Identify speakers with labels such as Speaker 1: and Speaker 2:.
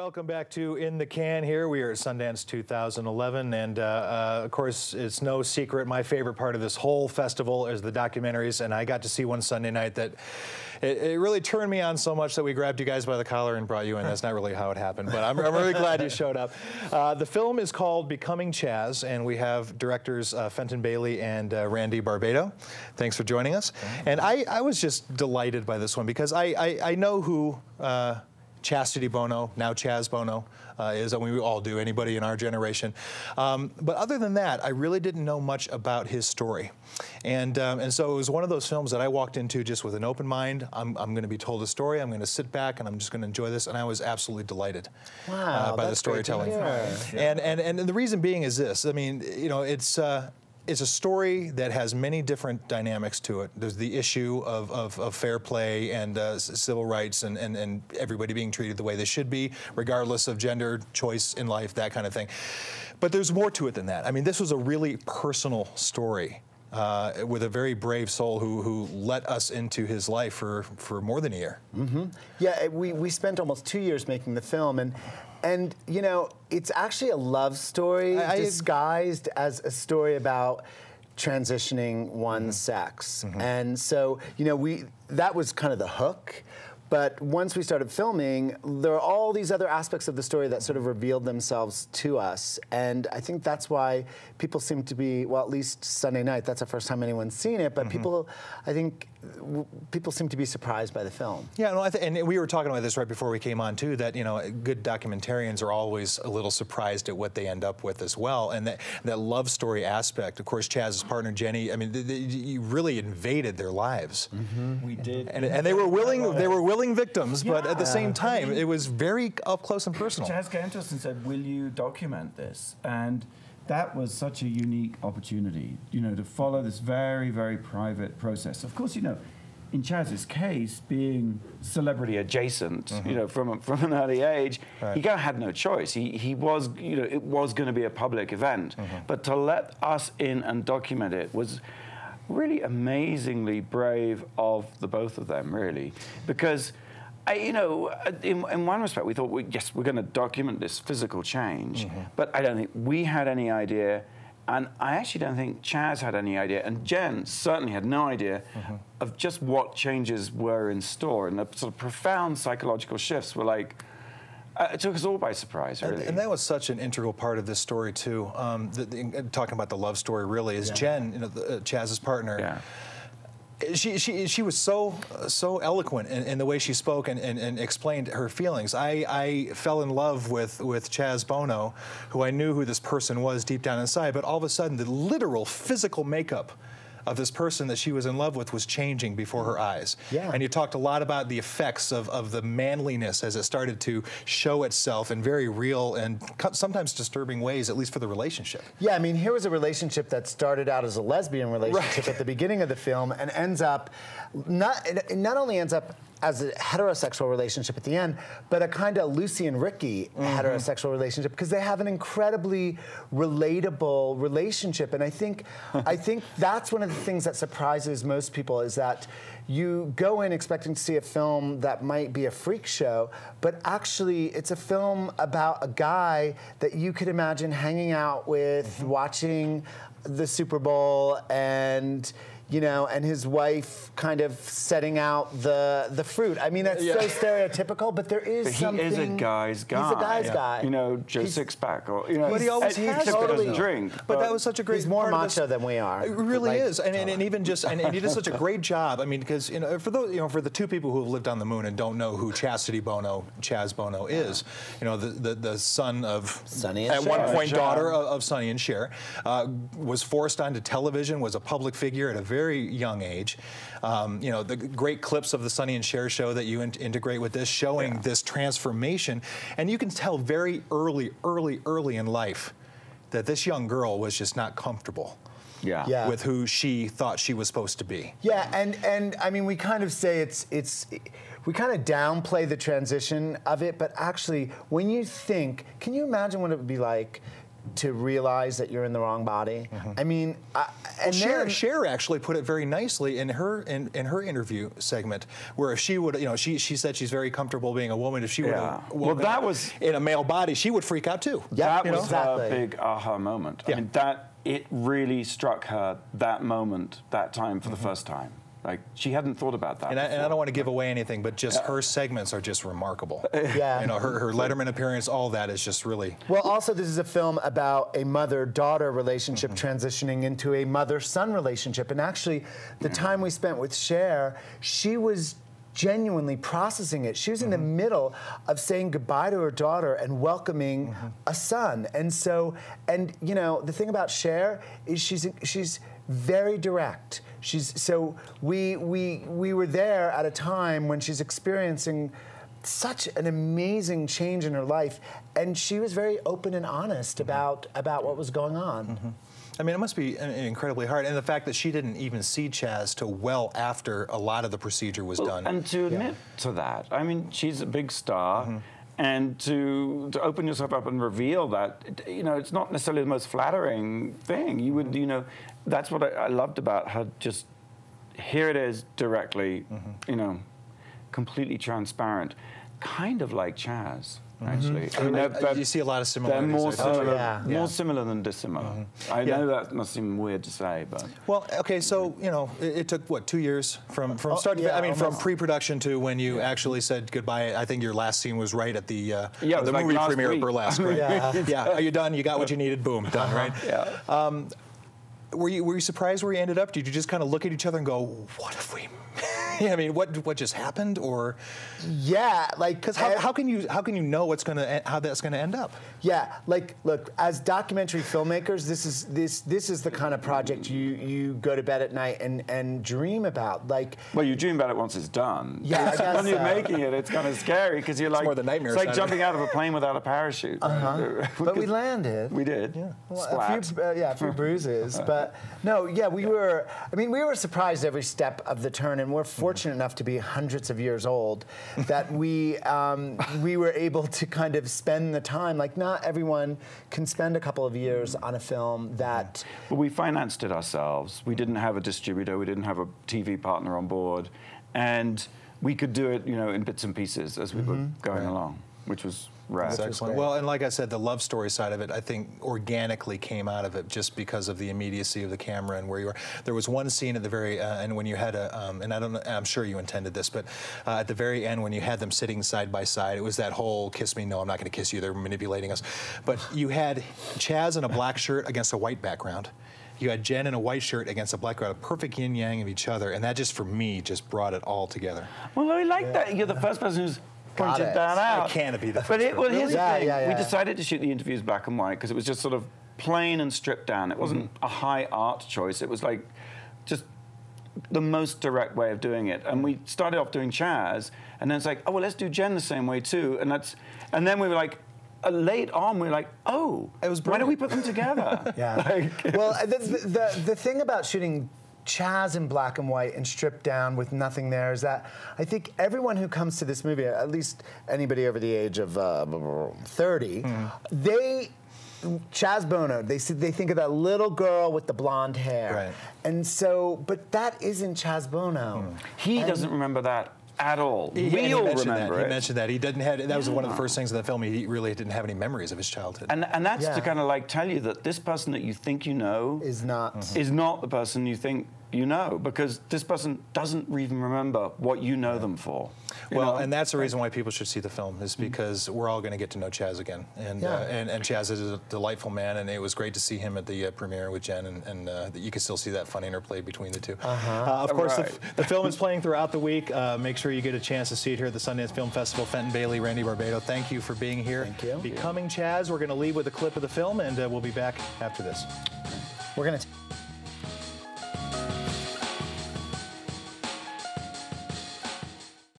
Speaker 1: welcome back to In the Can here. We are at Sundance 2011, and of course, it's no secret my favorite part of this whole festival is the documentaries, and I got to see one Sunday night that it really turned me on so much that we grabbed you guys by the collar and brought you in. That's not really how it happened, but I'm really glad you showed up. The film is called Becoming Chaz, and we have directors Fenton Bailey and Randy Barbado. Thanks for joining us. And I was just delighted by this one because I know who Chastity Bono, now Chaz Bono, is. I mean, we all do, anybody in our generation. But other than that, I really didn't know much about his story. And so it was one of those films that I walked into just with an open mind. I'm going to be told a story, I'm going to sit back, and I'm just going to enjoy this. And I was absolutely delighted by the storytelling. And the reason being is this. I mean, you know, it's a story that has many different dynamics to it. There's the issue of fair play and civil rights and everybody being treated the way they should be, regardless of gender, choice in life, that kind of thing. But there's more to it than that. I mean, this was a really personal story with a very brave soul who let us into his life for more than a year.
Speaker 2: Mm-hmm. Yeah, we spent almost 2 years making the film, and you know, it's actually a love story disguised as a story about transitioning one's sex. And so, you know, that was kind of the hook. But once we started filming, there are all these other aspects of the story that sort of revealed themselves to us. And I think that's why people seem to be, well, at least Sunday night, that's the first time anyone's seen it, but people, I think, people seem to be surprised by the film. Yeah, no,
Speaker 1: and we were talking about this right before we came on too, that, you know, good documentarians are always a little surprised at what they end up with as well. And that love story aspect, of course, Chaz's partner, Jenny, I mean, you really invaded their lives.
Speaker 3: We did.
Speaker 1: And they were willing victims, but at the same time, it was very up close and personal.
Speaker 3: Chaz came to us and said, will you document this? And that was such a unique opportunity, you know, to follow this very, very private process. Of course, you know, in Chaz's case, being celebrity adjacent, you know, from an early age, he kind of had no choice. He was, you know, it was going to be a public event, but to let us in and document it was really amazingly brave of the both of them, really, because you know, in one respect, we thought, yes, we're going to document this physical change, but I don't think we had any idea, and I actually don't think Chaz had any idea, and Jen certainly had no idea of just what changes were in store, and the sort of profound psychological shifts were like, it took us all by surprise, really.
Speaker 1: And that was such an integral part of this story, too. Talking about the love story, really, is Jen, you know, Chaz's partner.
Speaker 3: Yeah.
Speaker 1: She was so eloquent in the way she spoke and explained her feelings. I fell in love with Chaz Bono, who I knew who this person was deep down inside, but all of a sudden the literal physical makeup of this person that she was in love with was changing before her eyes. Yeah. And you talked a lot about the effects of the manliness as it started to show itself in very real and sometimes disturbing ways, at least for the relationship.
Speaker 2: Yeah, I mean, here was a relationship that started out as a lesbian relationship at the beginning of the film and ends up, not only ends up as a heterosexual relationship at the end, but a kind of Lucy and Ricky heterosexual relationship, because they have an incredibly relatable relationship. And I think that's one of the things that surprises most people, is that you go in expecting to see a film that might be a freak show, but actually it's a film about a guy that you could imagine hanging out with, watching the Super Bowl, and you know, and his wife kind of setting out the fruit. I mean, that's so stereotypical, but there is something.
Speaker 3: He is a guy's guy.
Speaker 2: He's a guy's guy.
Speaker 3: You know, Joe Sixpack, or you know.
Speaker 1: But he always has
Speaker 3: doesn't drink.
Speaker 1: But that was such a great.
Speaker 2: He's more macho than we are.
Speaker 1: It really is, and even just and he did such a great job. I mean, because you know, for those, you know, for the two people who have lived on the moon and don't know who Chastity Bono, Chaz Bono is, you know, the son of
Speaker 2: Sonny and
Speaker 1: at
Speaker 2: Cher.
Speaker 1: one point daughter of Sonny and Cher, was forced onto television, was a public figure at a very young age. You know, the great clips of the Sonny and Cher show that you integrate with this, showing this transformation. And you can tell very early in life that this young girl was just not comfortable with who she thought she was supposed to be.
Speaker 2: Yeah, and I mean, we kind of say we kind of downplay the transition of it, but actually, when you think, can you imagine what it would be like to realize that you're in the wrong body. I mean,
Speaker 1: Cher actually put it very nicely in her interview segment, where if she would, you know, she said she's very comfortable being a woman. If she were
Speaker 3: that was
Speaker 1: in a male body, she would freak out too.
Speaker 3: That was a big aha moment.
Speaker 1: Yeah.
Speaker 3: I mean, it really struck her that moment, that time for the first time. Like, she hadn't thought about that.
Speaker 1: And I don't want to give away anything, but just her segments are just remarkable.
Speaker 2: Yeah.
Speaker 1: You know, her Letterman appearance, all that is just really.
Speaker 2: Well, also, this is a film about a mother-daughter relationship transitioning into a mother-son relationship. And actually, the time we spent with Cher, she was genuinely processing it. She was in the middle of saying goodbye to her daughter and welcoming a son. And so, and you know, the thing about Cher is she's very direct. We were there at a time when she's experiencing such an amazing change in her life, and she was very open and honest about what was going on.
Speaker 1: I mean, it must be incredibly hard. And the fact that she didn't even see Chaz till well after a lot of the procedure was done.
Speaker 3: And to admit to that, I mean, she's a big star. And to open yourself up and reveal that, you know, it's not necessarily the most flattering thing. You would, you know, that's what I loved about her. Just here it is directly, you know, completely transparent, kind of like Chaz. Actually, I mean,
Speaker 1: you see a lot of similarities.
Speaker 3: They're more similar,
Speaker 2: yeah.
Speaker 3: more similar than dissimilar. I know that must seem weird to say, but
Speaker 1: well, okay, so you know, it took what, 2 years from start to finish? I mean, from pre-production to when you actually said goodbye. I think your last scene was right at the the
Speaker 3: like
Speaker 1: movie
Speaker 3: last
Speaker 1: premiere
Speaker 3: week.
Speaker 1: of Burlesque. Right? Yeah. Are you done? You got what you needed. Boom, done. Right.
Speaker 3: yeah.
Speaker 1: Were you surprised where you ended up? Did you just kind of look at each other and go, "What have we?" I mean, what just happened, or
Speaker 2: yeah, like
Speaker 1: because how can you know how that's gonna end up?
Speaker 2: Yeah, like look, as documentary filmmakers, this is the kind of project you go to bed at night and dream about. Like,
Speaker 3: well, you dream about it once it's done.
Speaker 2: Yeah, I guess
Speaker 3: when you're making it, it's kind of scary because you're like,
Speaker 1: more the nightmare
Speaker 3: it's like
Speaker 1: side of
Speaker 3: jumping out of a plane without a parachute.
Speaker 2: But we landed.
Speaker 3: We did.
Speaker 2: Yeah,
Speaker 3: Splat.
Speaker 2: a few bruises, but no, yeah, we were surprised every step of the turn, and we're fortunate enough to be hundreds of years old that we were able to kind of spend the time. Like, not everyone can spend a couple of years on a film that.
Speaker 3: But we financed it ourselves. We didn't have a distributor. We didn't have a TV partner on board, and we could do it, you know, in bits and pieces as we were going along, which was rare.
Speaker 1: That's excellent. Well, and like I said, the love story side of it, I think, organically came out of it just because of the immediacy of the camera and where you were. There was one scene at the very end when you had and I don't know, I'm sure you intended this, but at the very end when you had them sitting side by side, it was that whole kiss me, no, I'm not going to kiss you, they're manipulating us. But you had Chaz in a black shirt against a white background. You had Jen in a white shirt against a black background, a perfect yin-yang of each other, and that just, for me, just brought it all together.
Speaker 3: Well, I like that. You're the first person who's pointed that out.
Speaker 1: I can't be the first.
Speaker 3: But here's the thing.
Speaker 2: Yeah.
Speaker 3: We decided to shoot the interviews black and white because it was just sort of plain and stripped down. It wasn't a high art choice. It was like just the most direct way of doing it. And we started off doing Chaz, and then it's like, oh, well, let's do Jen the same way too. And then we were like, late on, we were like, oh,
Speaker 1: it was
Speaker 3: why don't we put them together?
Speaker 2: Yeah. Well, the thing about shooting Chaz in black and white and stripped down with nothing there is that I think everyone who comes to this movie, at least anybody over the age of 30, Chaz Bono, they think of that little girl with the blonde hair.
Speaker 1: Right.
Speaker 2: And so, but that isn't Chaz Bono.
Speaker 3: He doesn't remember that at all. We all remember it.
Speaker 1: He mentioned that. He didn't have, that was one of the first things in the film. He really didn't have any memories of his childhood.
Speaker 3: And that's to kind of like tell you that this person that you think you know
Speaker 2: is not
Speaker 3: the person you think you know, because this person doesn't even remember what you know them for.
Speaker 1: Well, and that's the reason why people should see the film, is because we're all going to get to know Chaz again. And Chaz is a delightful man, and it was great to see him at the premiere with Jen, and you can still see that fun interplay between the two. Of course, the film is playing throughout the week. Make sure you get a chance to see it here at the Sundance Film Festival. Fenton Bailey, Randy Barbato, thank you for being here.
Speaker 2: Thank you.
Speaker 1: Becoming Chaz, we're going to leave with a clip of the film, and we'll be back after this.
Speaker 2: We're going to